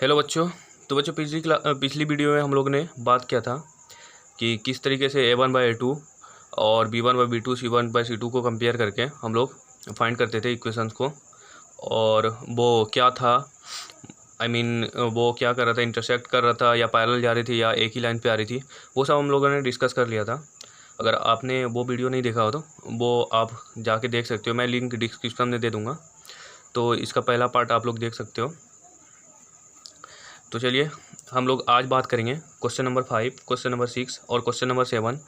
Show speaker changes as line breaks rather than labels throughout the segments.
Hello बच्चों। तो बच्चों पिछली वीडियो में हम लोग ने बात किया था कि किस तरीके से A1/A2 और B1/B2 C1/C2 को कंपेयर करके हम लोग फाइंड करते थे इक्वेशंस को। और वो क्या था, वो क्या कर रहा था, इंटरसेक्ट कर रहा था या पैरेलल जा रही थी या एक ही लाइन पे आ रही थी, वो सब हम लोगों ने डिस्कस कर लिया था। अगर आपने वो वीडियो नहीं देखा हो तो वो आप जाके देख सकते हो, मैं लिंक डिस्क्रिप्शन में दे दूँगा। तो इसका पहला पार्ट आप लोग देख सकते हो। तो चलिए हम लोग आज बात करेंगे क्वेश्चन नंबर 5, क्वेश्चन नंबर 6 और क्वेश्चन नंबर 7।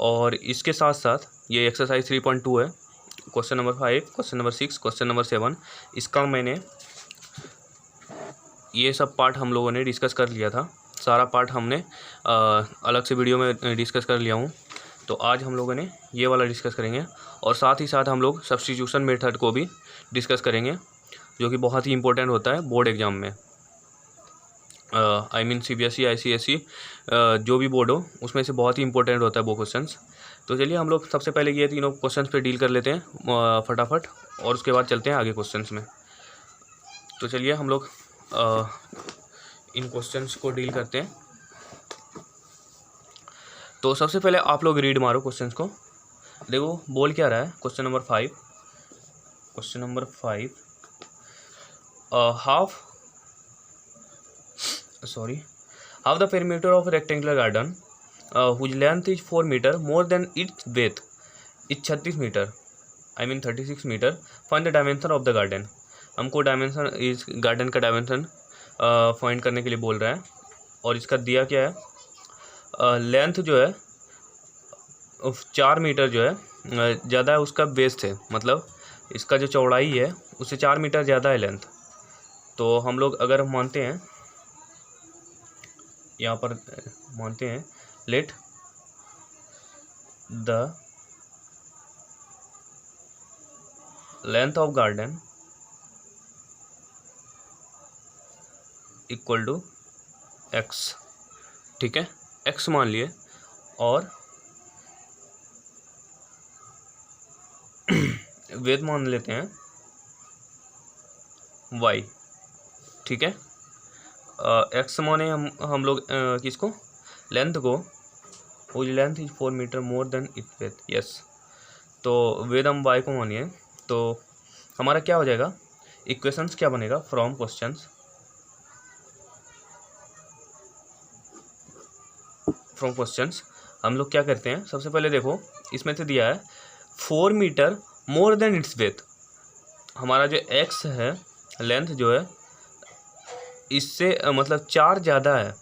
और इसके साथ साथ ये एक्सरसाइज 3.2 है। Question number 5, question number 6, question number 7, इसका मैंने ये सब पार्ट हम लोगों ने डिस्कस कर लिया था। सारा पार्ट हमने अलग से वीडियो में डिस्कस कर लिया हूँ। तो आज हम लोगों ने ये वाला डिस्कस करेंगे और साथ ही साथ हम लोग सब्स्टिट्यूशन मेथड को भी डिस्कस करेंगे, जो कि बहुत ही इंपॉर्टेंट होता है बोर्ड एग्जाम में। CBSE ICSE जो भी बोर्ड हो उसमें से बहुत ही इंपॉर्टेंट होता है वो क्वेश्चंस। तो चलिए हम लोग सबसे पहले ये तीनों क्वेश्चंस पे डील कर लेते हैं फटाफट, और उसके बाद चलते हैं आगे क्वेश्चंस में। तो चलिए हम लोग इन क्वेश्चंस को डील करते हैं। तो सबसे पहले आप लोग रीड मारो क्वेश्चंस को, देखो बोल क्या रहा है। Question number 5, half the perimeter of a rectangular garden whose length is 4 meter more than its width is 36 meter, 36 meter. Find the dimension of the garden. हमको डायमेंशन इस गार्डन का डायमेंशन फाइंड करने के लिए बोल रहा है। और इसका दिया क्या है, लेंथ जो है 4 मीटर जो है ज़्यादा है उसका बेस से, मतलब इसका जो चौड़ाई है उससे 4 मीटर ज़्यादा है लेंथ। तो हम लोग अगर मानते हैं, यहाँ पर मानते हैं let the length of garden equal to x, ठीक है, x मान लिए, और वेद मान लेते हैं y, ठीक है। x माने हम लोग किसको, लेंथ को, वो length is 4 metre more than its width, yes. तो वेद हम y को मानिए, तो हमारा क्या हो जाएगा, इक्वेशंस क्या बनेगा, फ्रॉम क्वेश्चंस हम लोग क्या करते हैं। सबसे पहले देखो इसमें से दिया है 4 metre more than its width. हमारा जो x है, लेंथ जो है इससे मतलब 4 ज़्यादा है।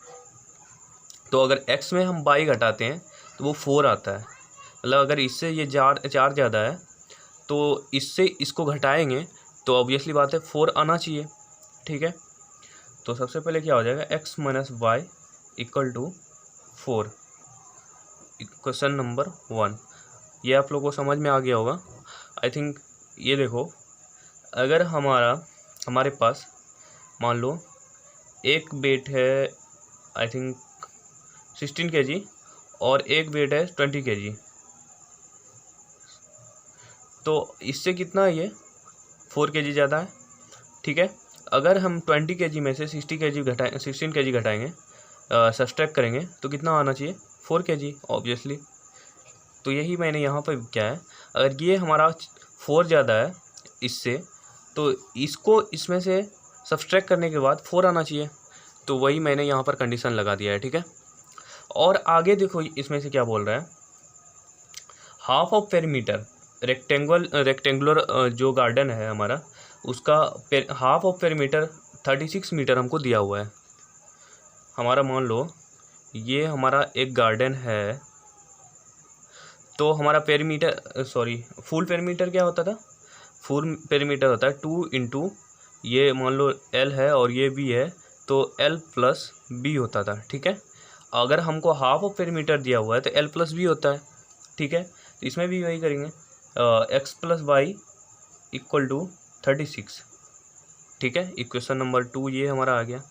तो अगर x में हम y घटाते हैं तो वो 4 आता है। मतलब अगर इससे ये 4 ज़्यादा है तो इससे इसको घटाएंगे तो ऑब्वियसली बात है 4 आना चाहिए, ठीक है। तो सबसे पहले क्या हो जाएगा, x minus y equal to 4, question number 1। ये आप लोगों को समझ में आ गया होगा आई थिंक। ये देखो, अगर हमारे पास मान लो एक वेट है आई थिंक 16 kg और एक वेट है 20 kg, तो इससे कितना है, ये 4 kg ज़्यादा है, ठीक है। अगर हम 20 kg में से 16 kg घटाएंगे, सब्सट्रैक्ट करेंगे तो कितना आना चाहिए, 4 kg ऑब्वियसली। तो यही मैंने यहाँ पर क्या है, अगर ये हमारा 4 ज़्यादा है इससे, तो इसको इसमें से सब्सट्रैक्ट करने के बाद 4 आना चाहिए। तो वही मैंने यहाँ पर कंडीशन लगा दिया है, ठीक है। और आगे देखो इसमें से क्या बोल रहा है, हाफ ऑफ पेरीमीटर, रेक्टेंगुलर जो गार्डन है हमारा, उसका हाफ ऑफ पेरीमीटर 36 मीटर हमको दिया हुआ है। हमारा मान लो ये हमारा एक गार्डन है, तो हमारा फुल पेरीमीटर क्या होता था, फुल पेरीमीटर होता है 2 इंटू, ये मान लो L है और ये B है, तो L प्लस B होता था, ठीक है। अगर हमको हाफ ऑफ पेरीमीटर दिया हुआ है तो L प्लस B होता है, ठीक है। तो इसमें भी वही करेंगे, x plus y equal to 36, ठीक है। इक्वेशन नंबर 2 ये हमारा आ गया।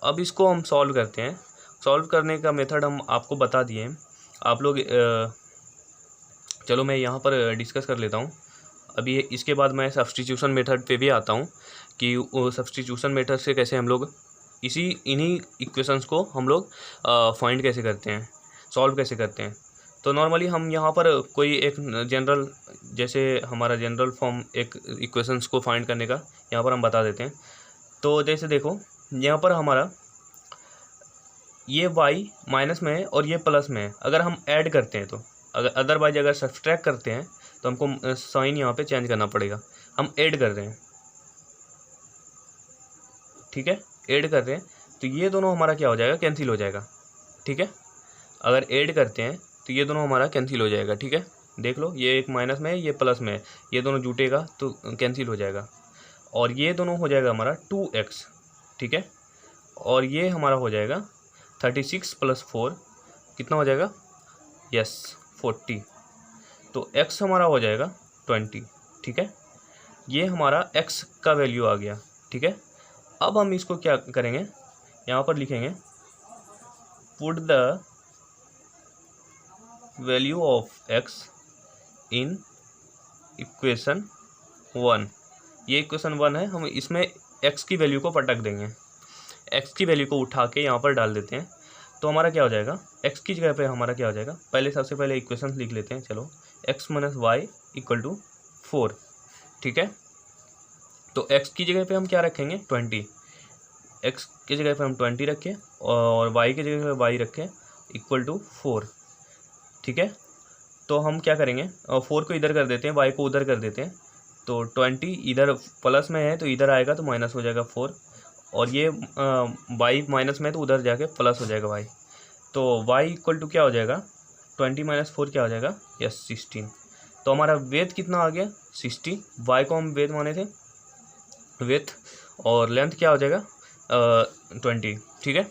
अब इसको हम सॉल्व करते हैं। सॉल्व करने का मेथड हम आपको बता दिए, आप लोग चलो मैं यहाँ पर डिस्कस कर लेता हूँ। अभी इसके बाद मैं सब्स्टिट्यूशन मेथड पे भी आता हूँ कि सब्स्टिट्यूशन मेथड से कैसे हम लोग इन्हीं इक्वेशंस को हम लोग फाइंड कैसे करते हैं, सॉल्व कैसे करते हैं। तो नॉर्मली हम यहाँ पर कोई एक जनरल, जैसे हमारा जनरल फॉर्म एक इक्वेशंस को फाइंड करने का यहाँ पर हम बता देते हैं। तो जैसे देखो यहाँ पर हमारा ये y माइनस में है और ये प्लस में है, अगर हम ऐड करते हैं तो अदरवाइज अगर सब्सट्रैक्ट करते हैं तो हमको साइन यहाँ पे चेंज करना पड़ेगा। हम ऐड कर रहे हैं, ठीक है, ऐड कर रहे हैं तो ये दोनों हमारा क्या हो जाएगा, कैंसिल हो जाएगा, ठीक है। अगर ऐड करते हैं तो ये दोनों हमारा कैंसिल हो जाएगा, ठीक है। देख लो ये एक माइनस में है, ये प्लस में है, ये दोनों जुटेगा तो कैंसिल हो जाएगा। और ये दोनों हो जाएगा हमारा 2x, ठीक है। और ये हमारा हो जाएगा 36 + 4 कितना हो जाएगा, यस 40। तो x हमारा हो जाएगा 20, ठीक है। ये हमारा x का वैल्यू आ गया, ठीक है। अब हम इसको क्या करेंगे, यहाँ पर लिखेंगे put the value of x in equation 1। ये इक्वेशन 1 है, हम इसमें x की वैल्यू को पटक देंगे, x की वैल्यू को उठा के यहाँ पर डाल देते हैं। तो हमारा क्या हो जाएगा, x की जगह पे हमारा क्या हो जाएगा, पहले सबसे पहले इक्वेशन लिख लेते हैं, चलो x - y = 4, ठीक है। तो x की जगह पे हम क्या रखेंगे, 20, x की जगह पे हम 20 रखें और y की जगह पे y रखें = 4, ठीक है। तो हम क्या करेंगे, 4 को इधर कर देते हैं, y को उधर कर देते हैं। तो 20 इधर प्लस में है तो इधर आएगा तो माइनस हो जाएगा 4, और ये y माइनस में है तो उधर जाके प्लस हो जाएगा y। तो y = क्या हो जाएगा, 20 - 4 क्या हो जाएगा, यस 16। तो हमारा वेथ कितना आ गया, 60। y को हम वेथ माने थे, वेथ, और लेंथ क्या हो जाएगा 20, ठीक है,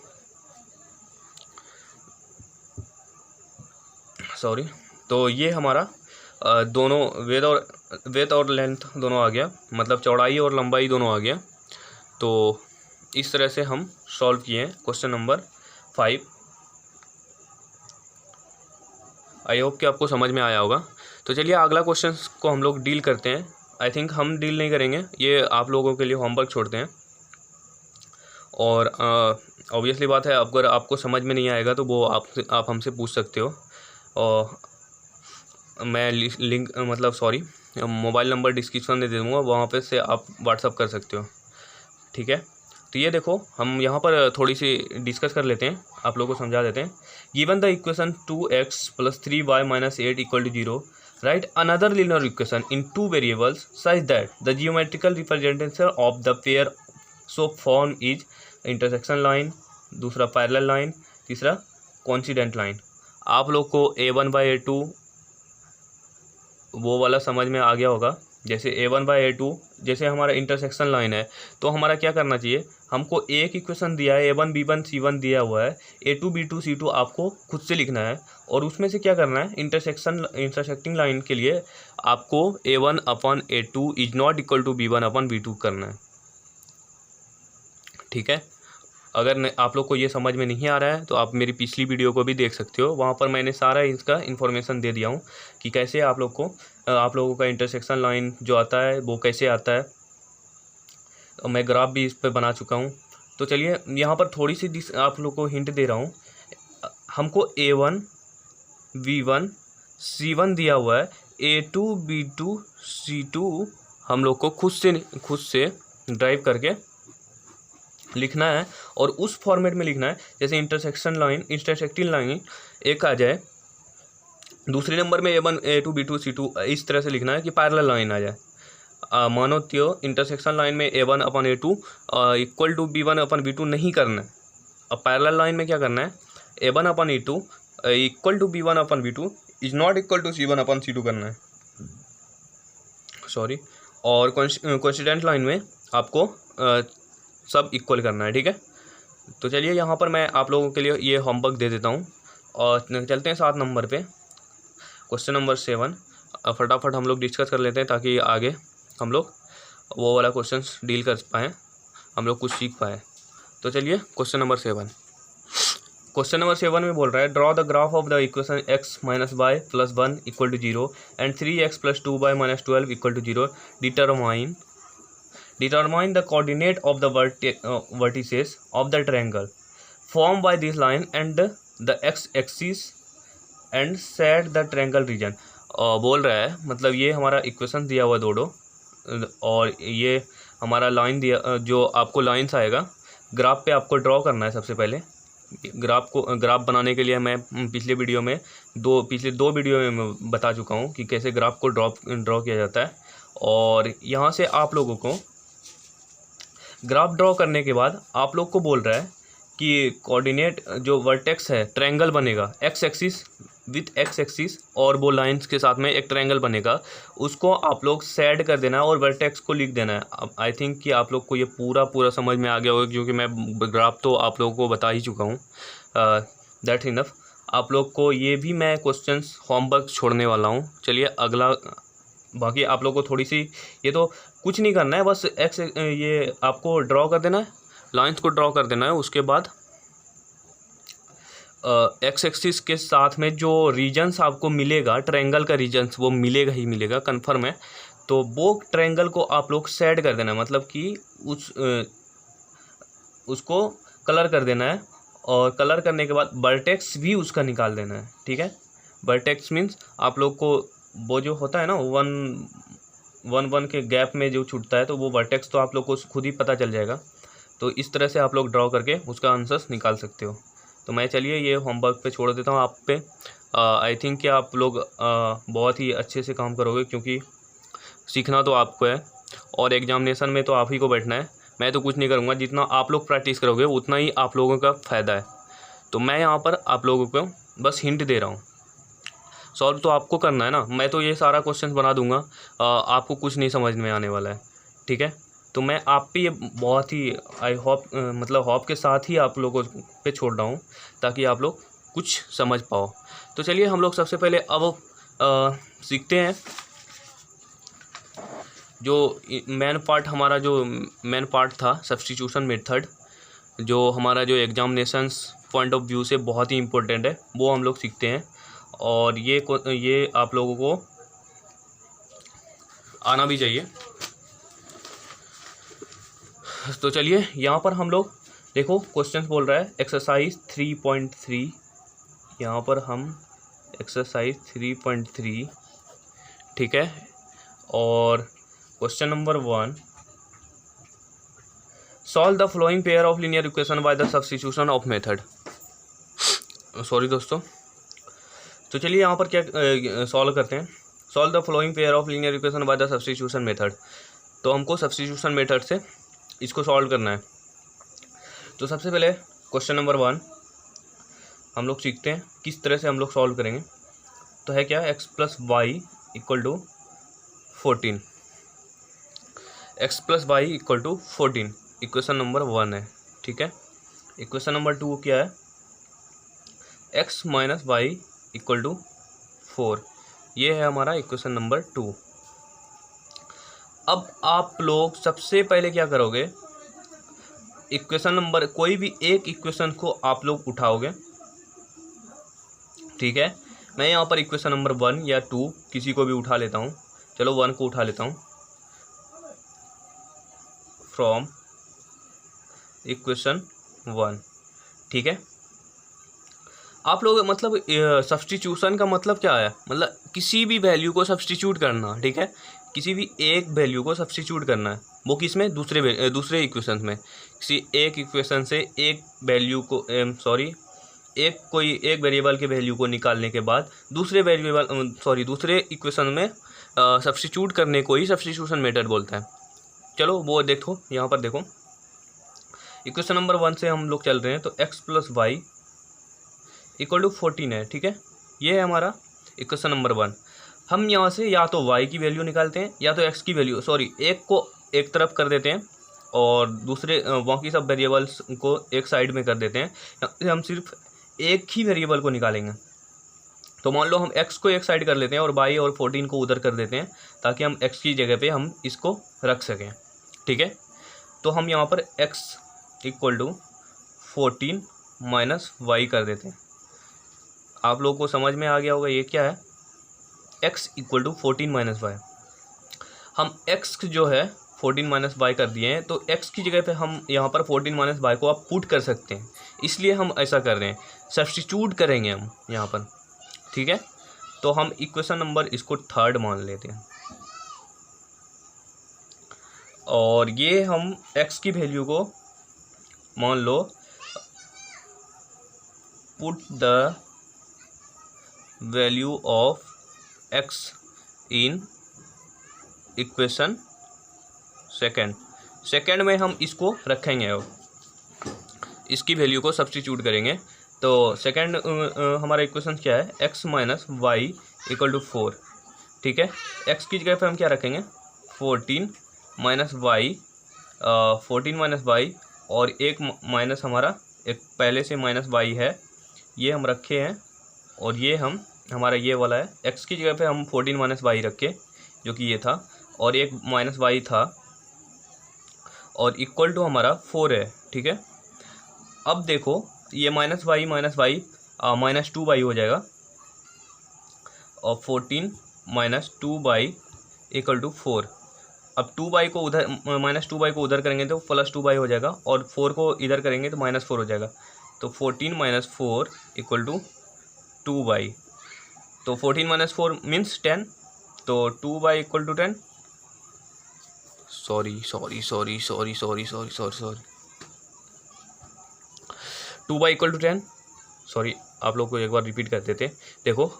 सॉरी। तो ये हमारा दोनों वेथ और लेंथ दोनों आ गया, मतलब चौड़ाई और लंबाई दोनों आ गया। तो इस तरह से हम सॉल्व किए हैं क्वेश्चन नंबर 5। आई होप कि आपको समझ में आया होगा। तो चलिए अगला क्वेश्चन को हम लोग डील करते हैं। आई थिंक हम डील नहीं करेंगे, ये आप लोगों के लिए होमवर्क छोड़ते हैं। और ऑब्वियसली बात है, अगर आपको समझ में नहीं आएगा तो वो आप हमसे पूछ सकते हो, और मैं लिंक मोबाइल नंबर डिस्क्रिप्शन में दे दूँगा, वहाँ पे से आप व्हाट्सअप कर सकते हो, ठीक है। तो ये देखो हम यहाँ पर थोड़ी सी डिस्कस कर लेते हैं, आप लोगों को समझा देते हैं। Given the equation 2x + 3y - 8 = 0, right another linear equation in 2 variables such that the geometrical representation of the pair so form is intersection line, दूसरा पैरेलल लाइन, तीसरा कोइंसिडेंट लाइन। आप लोग को a1/a2 वो वाला समझ में आ गया होगा। जैसे a1/a2 जैसे हमारा इंटरसेक्शन लाइन है, तो हमारा क्या करना चाहिए, हमको एक इक्वेशन दिया है, a1 b1 c1 दिया हुआ है, a2 b2 c2 आपको खुद से लिखना है, और उसमें से क्या करना है, इंटरसेक्टिंग लाइन के लिए आपको a1/a2 is not equal to b1/b2 करना है, ठीक है। अगर आप लोग को ये समझ में नहीं आ रहा है तो आप मेरी पिछली वीडियो को भी देख सकते हो, वहाँ पर मैंने सारा इसका इन्फॉर्मेशन दे दिया हूँ कि कैसे आप लोगों का इंटरसेक्शन लाइन जो आता है वो कैसे आता है, और मैं ग्राफ भी इस पर बना चुका हूँ। तो चलिए यहाँ पर थोड़ी सी आप लोग को हिंट दे रहा हूँ। हमको a1 b1 c1 दिया हुआ है, a2 b2 c2 हम लोग को खुद से ड्राइव करके लिखना है, और उस फॉर्मेट में लिखना है जैसे इंटरसेक्टिंग लाइन एक आ जाए, दूसरे नंबर में a1 a2 b2 c2 इस तरह से लिखना है कि पैरेलल लाइन आ जाए। मानो तो इंटरसेक्शन लाइन में a1/a2 इक्वल टू b1/b2 नहीं करना है। अब पैरेलल लाइन में क्या करना है, a1/a2 equal to b1/b2 is not equal to c1/c2 करना है, सॉरी। और कोइंसिडेंट लाइन में आपको सब इक्वल करना है, ठीक है। तो चलिए यहाँ पर मैं आप लोगों के लिए ये होमवर्क दे देता हूँ, और चलते हैं 7 नंबर पे, क्वेश्चन नंबर 7। फटाफट हम लोग डिस्कस कर लेते हैं ताकि आगे हम लोग वो वाला क्वेश्चन डील कर पाएँ, हम लोग कुछ सीख पाएँ। तो चलिए क्वेश्चन नंबर 7। क्वेश्चन नंबर 7 में बोल रहा है, draw the graph of the equation x - y + 1 = 0 and 3x + 2y - 12 = 0, determine determine the coordinate of the vertices of the triangle form by this line and the x axis and set the triangle region. बोल रहा है मतलब ये हमारा equation दिया हुआ दोनों, और ये हमारा लाइन दिया, जो आपको लाइन्स आएगा ग्राफ पे आपको ड्रॉ करना है। सबसे पहले ग्राफ बनाने के लिए मैं पिछले दो वीडियो में मैं बता चुका हूँ कि कैसे ग्राफ को ड्रॉ किया जाता है। और यहाँ से आप लोगों को ग्राफ ड्रॉ करने के बाद आप लोग को बोल रहा है कि कोऑर्डिनेट जो वर्टेक्स है ट्रायंगल बनेगा x axis with x axis, और वो लाइंस के साथ में एक ट्रायंगल बनेगा, उसको आप लोग सेट कर देना है और वर्टेक्स को लिख देना है। अब आई थिंक कि आप लोग को ये पूरा समझ में आ गया होगा, क्योंकि मैं ग्राफ तो आप लोगों को बता ही चुका हूँ। That's enough. आप लोग को ये भी मैं क्वेश्चंस होमवर्क छोड़ने वाला हूँ। चलिए अगला, बाकी आप लोग को थोड़ी सी, ये तो कुछ नहीं करना है, बस ये आपको ड्रॉ कर देना है, लाइंस को ड्रॉ कर देना है। उसके बाद एक्स एक्सिस के साथ में जो रीजन्स आपको मिलेगा, ट्रायंगल का रीजन्स वो मिलेगा ही मिलेगा, कन्फर्म है। तो वो ट्रायंगल को आप लोग सेट कर देना है, मतलब कि उसको कलर कर देना है, और कलर करने के बाद वर्टेक्स भी उसका निकाल देना है। ठीक है, वर्टेक्स मीन्स आप लोग को वो जो होता है ना वन के गैप में जो छूटता है, तो वो वर्टेक्स तो आप लोग को खुद ही पता चल जाएगा। तो इस तरह से आप लोग ड्रॉ करके उसका आंसर्स निकाल सकते हो। तो मैं चलिए ये होमवर्क पे छोड़ देता हूँ आप पे। आई थिंक कि आप लोग बहुत ही अच्छे से काम करोगे, क्योंकि सीखना तो आपको है और एग्जामिनेशन में तो आप ही को बैठना है। मैं तो कुछ नहीं करूँगा, जितना आप लोग प्रैक्टिस करोगे उतना ही आप लोगों का फ़ायदा है। तो मैं यहाँ पर आप लोगों को बस हिंट दे रहा हूँ, सॉल्व तो आपको करना है ना। मैं तो ये सारा क्वेश्चन बना दूंगा, आपको कुछ नहीं समझ में आने वाला है। ठीक है, तो मैं आप पे ये बहुत ही आई होप मतलब होप के साथ ही आप लोगों पे छोड़ रहा हूँ, ताकि आप लोग कुछ समझ पाओ। तो चलिए हम लोग सबसे पहले अब सीखते हैं जो मेन पार्ट था सब्स्टिट्यूशन मेथड, जो हमारा जो एग्जामिनेशंस पॉइंट ऑफ व्यू से बहुत ही इम्पोर्टेंट है, वो हम लोग सीखते हैं। और ये आप लोगों को आना भी चाहिए। तो चलिए यहाँ पर हम लोग देखो, क्वेश्चन बोल रहा है एक्सरसाइज 3.3। यहाँ पर हम एक्सरसाइज 3.3, ठीक है, और question number 1, solve the flowing pair of linear equation by the substitution of method. Sorry दोस्तों, तो चलिए यहाँ पर क्या सॉल्व करते हैं। Solve the flowing pair of linear equation by the substitution method. तो हमको सब्स्टिट्यूशन मेथड से इसको सॉल्व करना है। तो सबसे पहले क्वेश्चन नंबर 1 हम लोग सीखते हैं किस तरह से हम लोग सॉल्व करेंगे। तो है क्या, x + y = 14, x + y = 14 equation number 1 है। ठीक है, इक्वेशन नंबर 2 क्या है, x - y = 4। ये है हमारा इक्वेशन नंबर 2। अब आप लोग सबसे पहले क्या करोगे, इक्वेशन नंबर कोई भी एक इक्वेशन को आप लोग उठाओगे। ठीक है, मैं यहाँ पर इक्वेशन नंबर 1 या 2 किसी को भी उठा लेता हूँ। चलो 1 को उठा लेता हूँ। फ्रॉम इक्वेशन 1, ठीक है। आप लोग मतलब सब्स्टिट्यूशन का मतलब क्या है, मतलब किसी भी वैल्यू को सब्स्टिट्यूट करना। ठीक है, किसी भी एक वैल्यू को सब्स्टिट्यूट करना है, वो किस में, दूसरे इक्वेशन में। किसी एक इक्वेशन से एक वैल्यू को एक वेरिएबल के वैल्यू को निकालने के बाद दूसरे इक्वेशन में सब्स्टिट्यूट करने को ही सब्स्टिट्यूशन मेथड बोलता है। चलो वो देखो, यहाँ पर देखो इक्वेशन नंबर 1 से हम लोग चल रहे हैं। तो x + y = 14 है। ठीक है, ये है हमारा इक्वेशन नंबर 1। हम यहाँ से या तो y की वैल्यू निकालते हैं या तो x की वैल्यू, एक को एक तरफ कर देते हैं और दूसरे बाकी सब वेरिएबल्स को एक साइड में कर देते हैं। हम सिर्फ एक ही वेरिएबल को निकालेंगे। तो मान लो हम x को एक साइड कर लेते हैं और y और 14 को उधर कर देते हैं, ताकि हम x की जगह पे हम इसको रख सकें। ठीक है, तो हम यहाँ पर x = 14 - y कर देते हैं। आप लोगों को समझ में आ गया होगा ये क्या है, x = 14 - y। हम x जो है 14 माइनस वाई कर दिए हैं, तो x की जगह पे हम यहाँ पर 14 माइनस वाई को आप पुट कर सकते हैं, इसलिए हम ऐसा कर रहे हैं, सब्स्टिट्यूट करेंगे हम यहाँ पर। ठीक है, तो हम इक्वेशन नंबर इसको 3 मान लेते हैं, और ये हम x की वैल्यू को मान लो put the value of x in equation second में हम इसको रखेंगे और इसकी वैल्यू को सब्स्टिट्यूट करेंगे। तो सेकेंड हमारा इक्वेशन क्या है, x minus y equal to 4। ठीक है, x की जगह पे हम क्या रखेंगे, 14 माइनस वाई, 14 माइनस वाई, और एक माइनस हमारा एक पहले से माइनस वाई है, ये हम रखे हैं, और ये हम हमारा ये वाला है। x की जगह पे हम 14 माइनस वाई रखे जो कि ये था, और एक माइनस वाई था, और इक्वल टू हमारा 4 है। ठीक है, अब देखो ये माइनस वाई माइनस 2 वाई हो जाएगा, और 14 माइनस 2 वाई इक्वल टू 4। अब 2 वाई को उधर माइनस 2 वाई को उधर करेंगे तो प्लस 2 वाई हो जाएगा, और 4 को इधर करेंगे तो माइनस 4 हो जाएगा। तो 14 माइनस 4 इक्वल टू 2 वाई। तो 14 माइनस 4 मीन्स 10, तो 2 y equal to 10। Sorry 2 y equal to 10। Sorry, आप लोग को एक बार रिपीट कर देते। देखो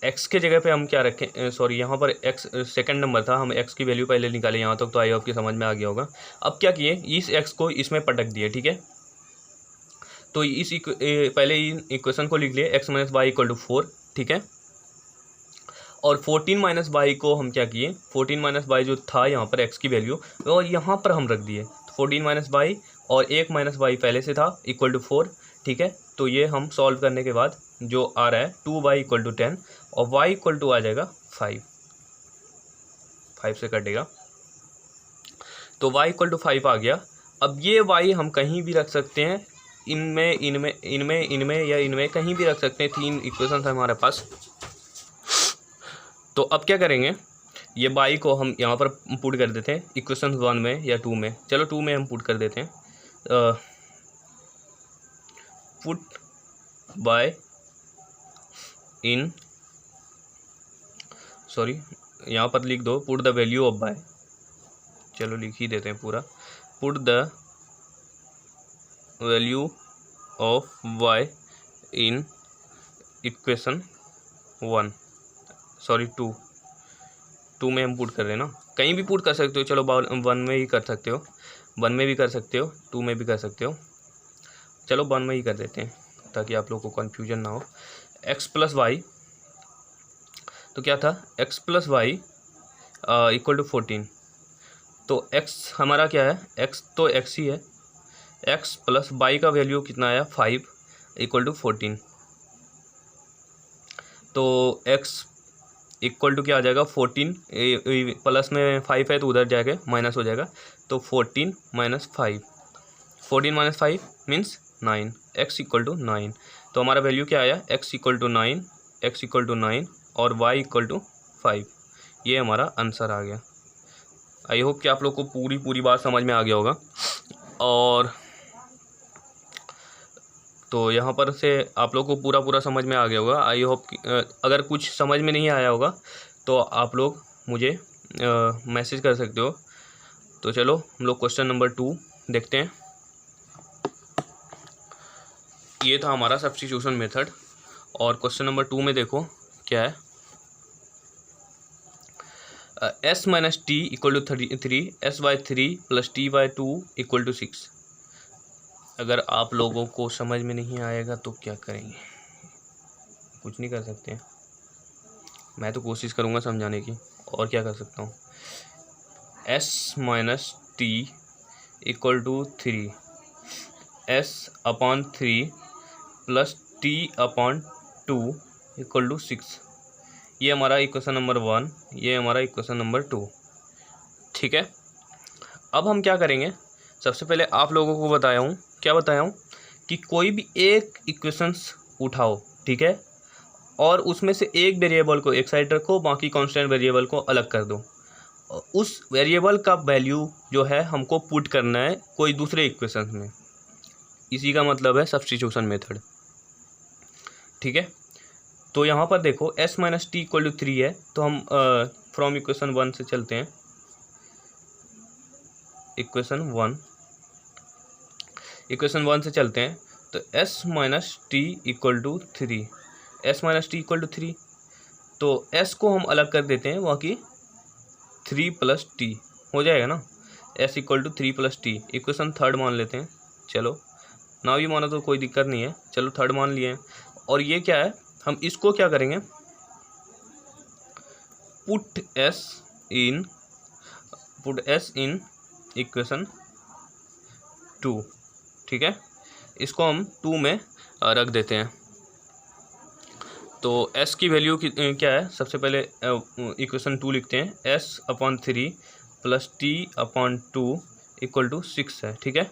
x के जगह पे हम क्या रखें, सॉरी यहाँ पर x सेकंड नंबर था, हम x की वैल्यू पहले निकाले, यहाँ तक तो आई होप की समझ में आ गया होगा। अब क्या किए, इस x को इसमें पटक दिए। ठीक है, तो इस पहले इक्वेशन को लिख लिए, x minus y equal to 4। ठीक है, और 14 माइनस वाई को हम क्या किए, 14 माइनस वाई जो था यहाँ पर x की वैल्यू, और यहाँ पर हम रख दिए। तो 14 माइनस वाई और एक माइनस वाई पहले से था इक्वल टू 4। ठीक है, तो ये हम सॉल्व करने के बाद जो आ रहा है 2 वाई इक्वल टू 10, और y इक्वल टू आ जाएगा 5 से कटेगा, तो y इक्वल टू 5 आ गया। अब ये y हम कहीं भी रख सकते हैं, इनमें या इनमें कहीं भी रख सकते हैं, 3 इक्वेशन है हमारे पास। तो अब क्या करेंगे, ये y को हम यहाँ पर पुट कर देते हैं इक्वेशन 1 में या 2 में। चलो 2 में हम पुट कर देते हैं, पुट बाय इन, सॉरी यहाँ पर लिख दो put the value of by, चलो लिख ही देते हैं पूरा, put the value of y in equation 1, sorry 2 में हम पुट कर रहे हैं ना, कहीं भी पुट कर सकते हो। चलो 1 में ही कर सकते हो, 1 में भी कर सकते हो, 2 में भी कर सकते हो। चलो 1 में ही कर देते हैं ताकि आप लोगों को कन्फ्यूजन ना हो। x प्लस वाई, तो क्या था, x plus y equal to 14। तो x हमारा क्या है, x तो x ही है, x प्लस वाई का वैल्यू कितना आया 5 इक्वल टू 14। तो x इक्वल टू क्या आ जाएगा 14, प्लस में 5 है तो उधर जाएगा माइनस हो जाएगा, तो 14 minus 5, 14 minus 5 means 9, x equal to 9। तो हमारा वैल्यू क्या आया, x equal to 9, x equal to 9 और y इक्वल टू 5। ये हमारा आंसर आ गया। आई होप कि आप लोग को पूरी बात समझ में आ गया होगा। और तो यहाँ पर से आप लोग को पूरा समझ में आ गया होगा। आई होप कि अगर कुछ समझ में नहीं आया होगा तो आप लोग मुझे मैसेज कर सकते हो। तो चलो हम लोग क्वेश्चन नंबर 2 देखते हैं। ये था हमारा सब्स्टिट्यूशन मेथड, और क्वेश्चन नंबर 2 में देखो क्या है, s minus t equal to 3, s by 3 plus t by 2 equal to 6। अगर आप लोगों को समझ में नहीं आएगा तो क्या करेंगे, कुछ नहीं कर सकते हैं, मैं तो कोशिश करूँगा समझाने की, और क्या कर सकता हूँ। s minus t equal to 3, s upon 3 plus t upon 2 equal to 6। ये हमारा इक्वेशन नंबर 1, ये हमारा इक्वेशन नंबर 2। ठीक है, अब हम क्या करेंगे, सबसे पहले आप लोगों को बताया हूँ कि कोई भी एक इक्वेशंस उठाओ, ठीक है, और उसमें से एक वेरिएबल को एक साइड रखो, बाकी कांस्टेंट वेरिएबल को अलग कर दो, उस वेरिएबल का वैल्यू जो है हमको पुट करना है कोई दूसरे इक्वेशन में। इसी का मतलब है सब्स्टिट्यूशन मेथड। ठीक है, तो यहाँ पर देखो s minus t equal to 3 है, तो हम फ्रॉम इक्वेशन 1 से चलते हैं। इक्वेशन 1 से चलते हैं, तो s minus t equal to 3, s minus t equal to 3, तो s को हम अलग कर देते हैं, बाकी 3 प्लस टी हो जाएगा ना। s equal to 3 plus t, equation third मान लेते हैं। चलो ना भी माना तो कोई दिक्कत नहीं है, चलो थर्ड मान लिए हैं। और ये क्या है, हम इसको क्या करेंगे, पुट s इन इक्वेशन 2। ठीक है, इसको हम 2 में रख देते हैं। तो s की वैल्यू क्या है, सबसे पहले इक्वेशन 2 लिखते हैं, s/3 plus t/2 equal to 6 है। ठीक है,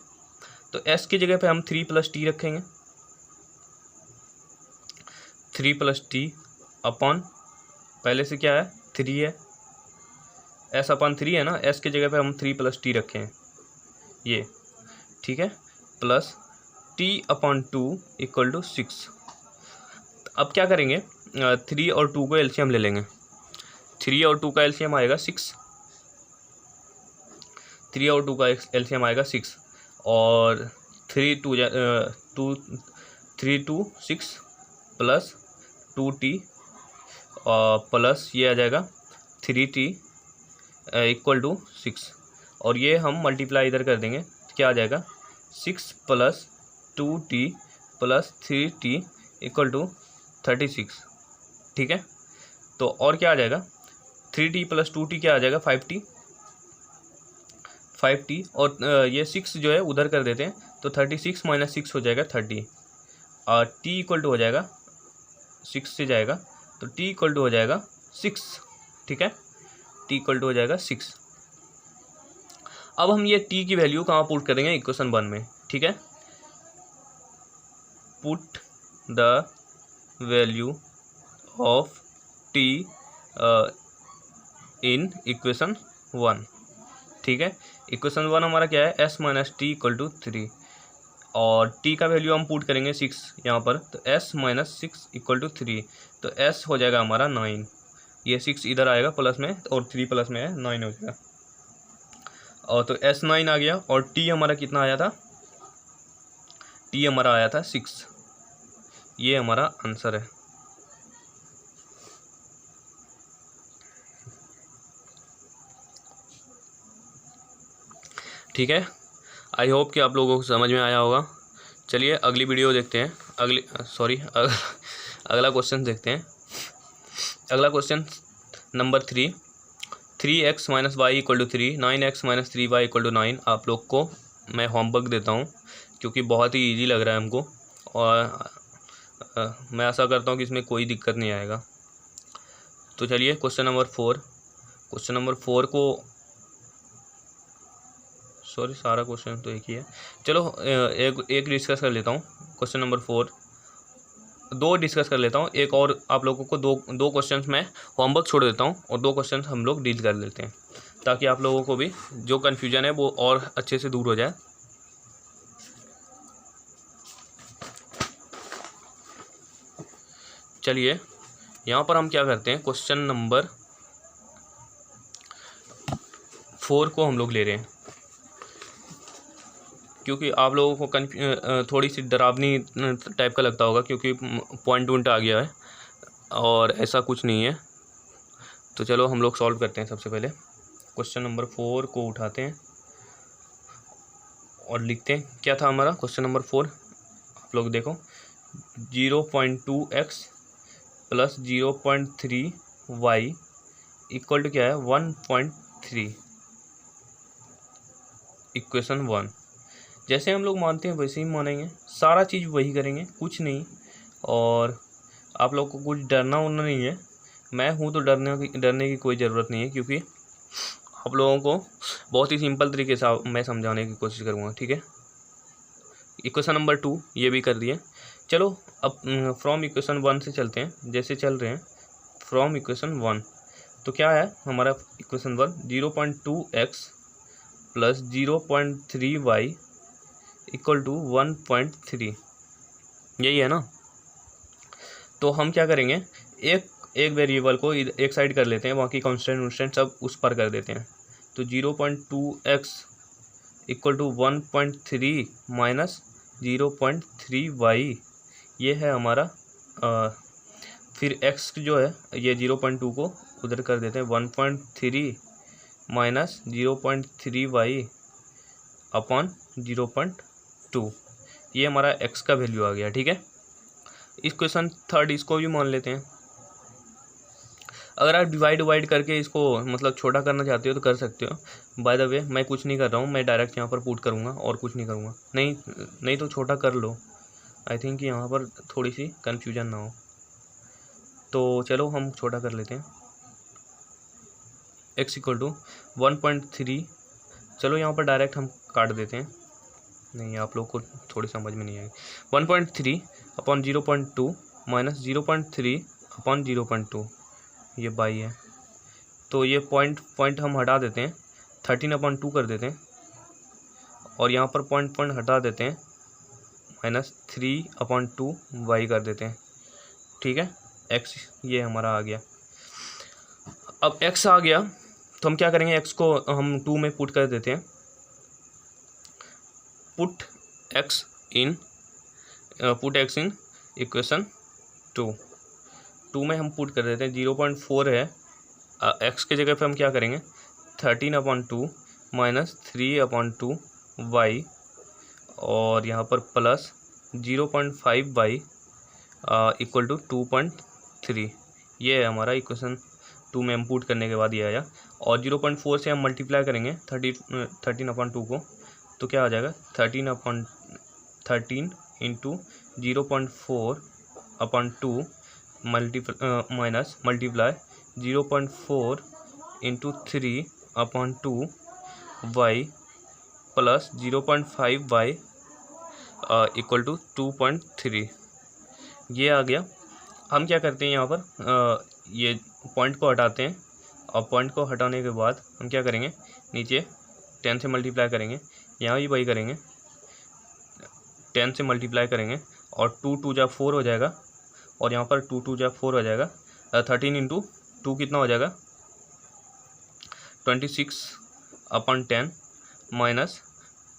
तो s की जगह पे हम 3 प्लस टी रखेंगे, 3 प्लस टी अपॉन, पहले से क्या है 3 है, s/3 है ना, s की जगह पे हम 3 प्लस टी रखें ये। ठीक है, प्लस t/2 इक्वल टू 6। अब क्या करेंगे, 3 और 2 को एलसीएम ले लेंगे। 3 और 2 का एलसीएम आएगा 6, 3 और 2 का एलसीएम आएगा 6, और 3 2 6 प्लस 2t प्लस ये आ जाएगा 3t इक्वल टू 6, और ये हम मल्टीप्लाई इधर कर देंगे, क्या आ जाएगा 6 plus 2t plus 3t equal to 36। ठीक है, तो और क्या आ जाएगा, 3t प्लस 2t क्या आ जाएगा 5t, और ये 6 जो है उधर कर देते हैं, तो 36 माइनस 6 हो जाएगा 30, और t इक्वल टू हो जाएगा 6 से जाएगा, तो t इक्वल टू हो जाएगा 6। ठीक है, t इक्वल टू हो जाएगा 6। अब हम ये t की वैल्यू कहाँ पुट करेंगे, इक्वेशन 1 में। ठीक है, put the value of t in equation 1। ठीक है, इक्वेशन 1 हमारा क्या है, s minus t equal to 3, और t का वैल्यू हम पुट करेंगे 6 यहाँ पर, तो s माइनस 6 इक्वल टू 3, तो s हो जाएगा हमारा 9, ये 6 इधर आएगा प्लस में, और 3 प्लस में है 9 हो जाएगा, और तो s 9 आ गया, और t हमारा कितना आया था, t हमारा आया था 6, ये हमारा आंसर है। ठीक है, आई होप कि आप लोगों को समझ में आया होगा। चलिए अगली वीडियो देखते हैं, अगला क्वेश्चन देखते हैं। अगला question number 3x minus y equal to 3, 9x minus 3y equal to 9। आप लोग को मैं होमवर्क देता हूँ, क्योंकि बहुत ही इजी लग रहा है हमको, और मैं आशा करता हूँ कि इसमें कोई दिक्कत नहीं आएगा। तो चलिए क्वेश्चन नंबर 4 को, सॉरी सारा क्वेश्चन तो एक ही है, चलो एक डिस्कस कर लेता हूँ। क्वेश्चन नंबर 4 दो डिस्कस कर लेता हूँ, एक और आप लोगों को दो क्वेश्चंस मैं होमवर्क छोड़ देता हूँ, और 2 क्वेश्चंस हम लोग डील कर लेते हैं, ताकि आप लोगों को भी जो कन्फ्यूजन है वो और अच्छे से दूर हो जाए। चलिए यहाँ पर हम क्या करते हैं, क्वेश्चन नंबर 4 को हम लोग ले रहे हैं, क्योंकि आप लोगों को थोड़ी सी डरावनी टाइप का लगता होगा, क्योंकि पॉइंट आ गया है और ऐसा कुछ नहीं है। तो चलो हम लोग सॉल्व करते हैं। सबसे पहले क्वेश्चन नंबर 4 को उठाते हैं और लिखते हैं, क्या था हमारा क्वेश्चन नंबर 4, आप लोग देखो, 0.2x plus 0.3y equal to क्या है 1.3, इक्वेशन 1। जैसे हम लोग मानते हैं वैसे ही मानेंगे, सारा चीज़ वही करेंगे, कुछ नहीं। और आप लोग को कुछ डरना उड़ना नहीं है, मैं हूँ तो डरने की कोई ज़रूरत नहीं है, क्योंकि आप लोगों को बहुत ही सिंपल तरीके से मैं समझाने की कोशिश करूँगा। ठीक है, इक्वेशन नंबर 2 ये भी कर दिए। चलो अब फ्रॉम इक्वेशन 1 से चलते हैं, जैसे चल रहे हैं फ्रॉम इक्वेशन 1। तो क्या है हमारा equation 1, 0.2x plus 0.3y equal to 1.3, यही है ना। तो हम क्या करेंगे, एक वेरिएबल को एक साइड कर लेते हैं, बाकी कांस्टेंट सब उस पर कर देते हैं। तो 0.2x equal to 1.3 minus 0.3y, ये है हमारा फिर x जो है ये 0.2 को उधर कर देते हैं, 1.3 माइनस 0.3y अपॉन 0.2, ये हमारा x का वैल्यू आ गया। ठीक है, इक्वेशन 3 इसको भी मान लेते हैं। अगर आप डिवाइड करके इसको मतलब छोटा करना चाहते हो तो कर सकते हो। बाय द वे मैं कुछ नहीं कर रहा हूँ, मैं डायरेक्ट यहाँ पर पुट करूँगा और कुछ नहीं करूँगा। नहीं तो छोटा कर लो, आई थिंक यहाँ पर थोड़ी सी कन्फ्यूजन ना हो। तो चलो हम छोटा कर लेते हैं, x इक्वल टू 1.3, चलो यहाँ पर डायरेक्ट हम काट देते हैं, नहीं आप लोग को थोड़ी समझ में नहीं आएगी। 1.3 अपॉन 0.2 माइनस 0.3 अपॉन 0.2, ये बाई है। तो ये पॉइंट हम हटा देते हैं, 13/2 कर देते हैं, और यहाँ पर पॉइंट हटा देते हैं, माइनस 3/2 वाई कर देते हैं। ठीक है, x ये हमारा आ गया। अब x आ गया तो हम क्या करेंगे, x को हम 2 में पुट कर देते हैं, पुट x इन इक्वेशन 2 में हम पुट कर देते हैं। 0.4 है, x के जगह पे हम क्या करेंगे, 13/2 माइनस 3/2 y, और यहाँ पर प्लस 0.5 y इक्वल टू 2.3, ये है हमारा इक्वेशन 2 में हम पुट करने के बाद ये आया। और 0.4 से हम मल्टीप्लाई करेंगे 13/2 को, तो क्या आ जाएगा, 13 into 0.4/2 minus multiply 0.4 into 3/2 y plus 0.5 y equal to 2.3, ये आ गया। हम क्या करते हैं यहाँ पर ये पॉइंट को हटाते हैं, और पॉइंट को हटाने के बाद हम क्या करेंगे, नीचे 10 से मल्टीप्लाई करेंगे, यहाँ भी वही करेंगे, 10 से मल्टीप्लाई करेंगे, और 2 2 जा 4 हो जाएगा, और यहाँ पर 2 2 जा 4 हो जाएगा। 13 इंटू 2 कितना हो जाएगा, 26/10 माइनस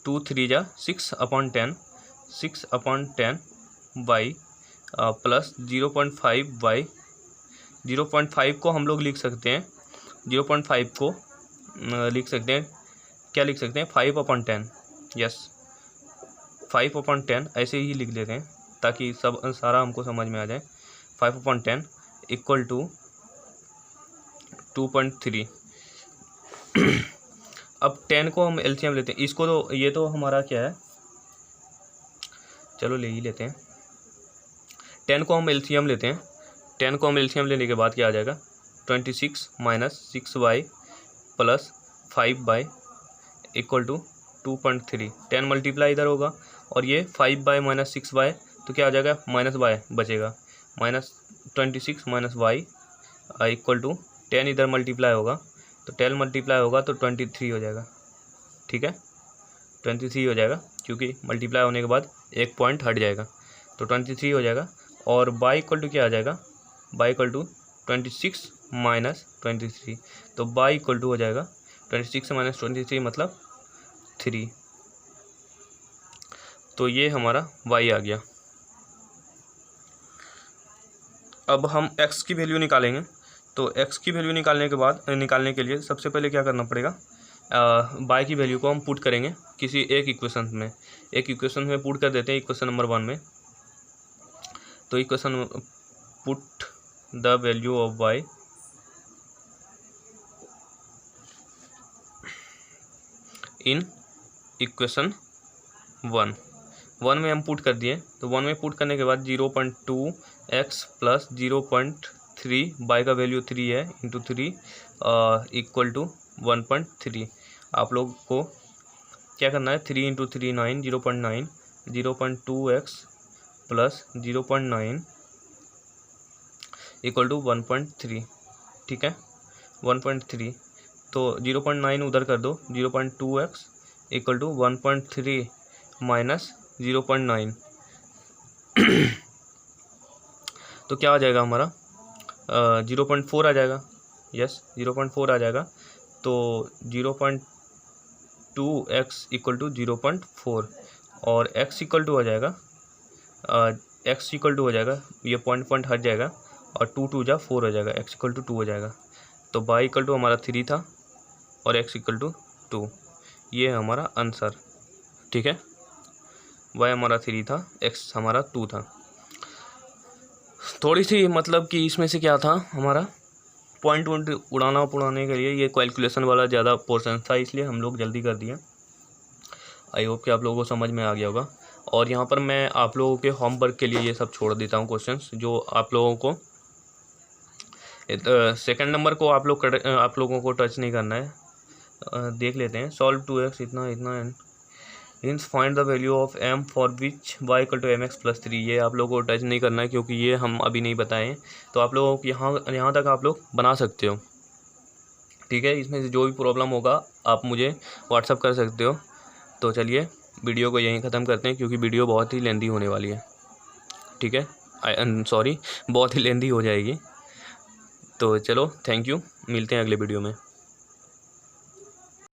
2 3 जा 6/10, 6/10 बाई प्लस 0.5 बाई 0.5 को हम लोग लिख सकते हैं, 0.5 को लिख सकते हैं, क्या लिख सकते हैं, 5/10, यस 5/10 ऐसे ही लिख लेते हैं ताकि सब सारा हमको समझ में आ जाए। 5/10 इक्वल टू 2.3। अब 10 को हम एलसीएम लेते हैं, इसको तो ये तो हमारा क्या है, चलो ले ही लेते हैं। 10 को हम एलसीएम लेते हैं, 10 को हम एलसीएम लेने के बाद क्या आ जाएगा, 26 minus 6y plus 5y equal to 2.3। 10 multiply इधर होगा, और ये 5y माइनस 6y, तो क्या आ जाएगा, माइनस y बचेगा, minus 26 minus y equal to 10 इधर मल्टीप्लाई होगा, तो 10 मल्टीप्लाई होगा तो 23 हो जाएगा। ठीक है, 23 हो जाएगा, क्योंकि मल्टीप्लाई होने के बाद एक पॉइंट हट जाएगा, तो 23 हो जाएगा। और y इक्वल टू क्या आ जाएगा, y इक्वल टू 26 माइनस 23, तो y इक्वल टू हो जाएगा 26 माइनस 23 मतलब 3, तो ये हमारा y आ गया। अब हम x की वैल्यू निकालेंगे, तो x की वैल्यू निकालने के लिए सबसे पहले क्या करना पड़ेगा, y की वैल्यू को हम पुट करेंगे किसी एक इक्वेशन में पुट कर देते हैं, इक्वेशन नंबर 1 में। तो equation put the value of y in equation 1 में हम पुट कर दिए, तो 1 में पुट करने के बाद 0.2x प्लस 0.3 y का वैल्यू 3 है इंटू 3 इक्वल टू 1.3। आप लोग को क्या करना है, 3 into 3 9, 0.9, 0.2x plus 0.9 equal to 1.3। ठीक है, 1.3, तो 0.9 उधर कर दो, 0.2x इक्वल टू 1.3 माइनस 0.9 तो क्या आ जाएगा हमारा 0.4 आ जाएगा। यस 0.4 आ जाएगा। तो 0.2x इक्वल टू 0.4 और x इक्वल टू आ जाएगा x इक्वल टू हो जाएगा, ये पॉइंट हट जाएगा और 2 2 जा 4 हो जाएगा, x इक्वल टू 2 हो जाएगा। तो y इक्वल टू हमारा 3 था और x इक्वल टू 2, ये है हमारा आंसर। ठीक है, y हमारा 3 था, x हमारा 2 था। थोड़ी सी मतलब कि इसमें से क्या था हमारा पॉइंट उड़ाने के लिए ये कैलकुलेशन वाला ज़्यादा पोर्शन था, इसलिए हम लोग जल्दी कर दिए। आई होप कि आप लोगों को समझ में आ गया होगा। और यहाँ पर मैं आप लोगों के होमवर्क के लिए ये सब छोड़ देता हूँ क्वेश्चंस, जो आप लोगों को सेकंड नंबर को आप लोगों को टच नहीं करना है। देख लेते हैं। सॉल्व 2x इतना and means find the value of m for which y equal to mx plus 3। ये आप लोगों को टच नहीं करना है क्योंकि ये हम अभी नहीं बताएं। तो आप लोगों को यहाँ तक आप लोग बना सकते हो। ठीक है, इसमें से जो भी प्रॉब्लम होगा आप मुझे व्हाट्सअप कर सकते हो। तो चलिए वीडियो को यहीं ख़त्म करते हैं क्योंकि वीडियो बहुत ही लेंदी होने वाली है। ठीक है, बहुत ही लेंदी हो जाएगी। तो चलो, थैंक यू, मिलते हैं अगले वीडियो में।